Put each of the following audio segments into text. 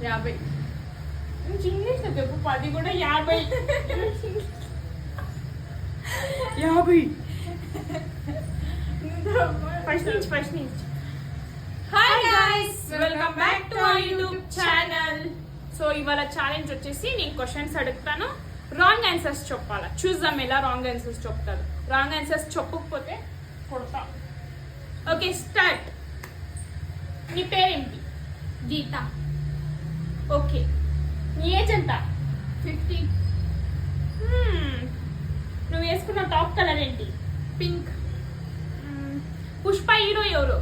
50. English చెప్పు 10 కూడా 50. 50. First నుంచి hi guys, welcome back to our YouTube channel. So ఇవాళ ఛాలెంజ్ వచ్చేసి నేను క్వశ్చన్స్ అడుగుతాను, రాంగ్ ఆన్సర్స్ చెప్పాలా. చూద్దాం ఎలా రాంగ్ ఆన్సర్స్ చెప్తారు. రాంగ్ ఆన్సర్స్ చెప్పకపోతే కొడతా. Okay, start. నీ పేరేంటి? గీత. ఓకే, నీ ఏజ్ ఎంత? 50. నువ్వు వేసుకున్న టాప్ కలర్ ఏంటి? పింక్. పుష్ప హీరో ఎవరు?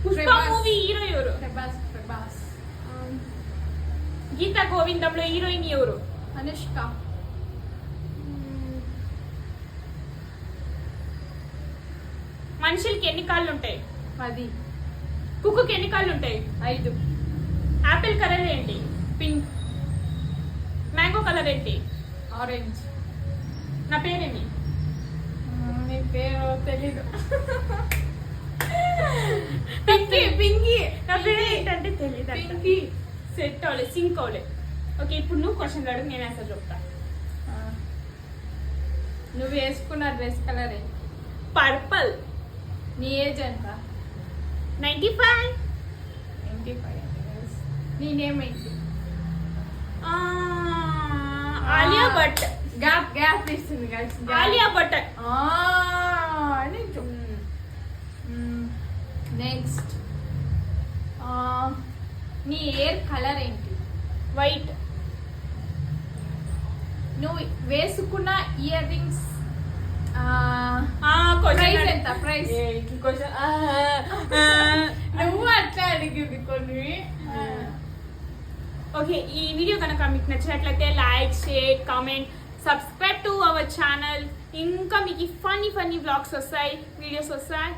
పుష్ప ప్రభాస్. మూవీ హీరో ఎవరు? ప్రభాస్. గీతా గోవిందంలో హీరోయిన్ ఎవరు? అనుష్క. మనుషులకి ఎన్ని కాళ్ళు ఉంటాయి? 10. కుక్కకి ఎన్ని కాళ్ళు ఉంటాయి? 5. యాపిల్ కలర్ ఏంటి? పింక్. మ్యాంగో కలర్ ఏంటి? ఆరెంజ్. నా పేరేమి? నీ పేరు తెలీదు. పింకీ. నా పేరు ఏంటంటే తెలియదు. పింకీ. సెట్ అవలే, సింక్ అవలే. ఓకే, ఇప్పుడు నువ్వు క్వశ్చన్ అడుగు, నేను ఆన్సర్ చెప్తా. నువ్వు వేసుకున్న డ్రెస్ కలర్ ఏంటి? పర్పల్. నీ ఏజ్ ఎంత? 95. 95. నీ నేమ్ ఏంటి? ఆలియా భట్. గ్యాప్ ఇస్తుంది గైస్. ఆలియా భట్. నెక్స్ట్, నీ హెయిర్ కలర్ ఏంటి? వైట్. నువ్వు వేసుకున్న ఇయర్ రింగ్స్ ప్రైస్ ఎంత? ప్రైస్ నువ్వు అట్లా అడిగింది కొన్ని. ఓకే, ఈ వీడియో కనుక మీకు నచ్చినట్లయితే like, share, comment, subscribe to our channel. ఇంకా మీకు ఫన్నీ బ్లాగ్స్ వస్తాయి, వీడియోస్ వస్తాయి.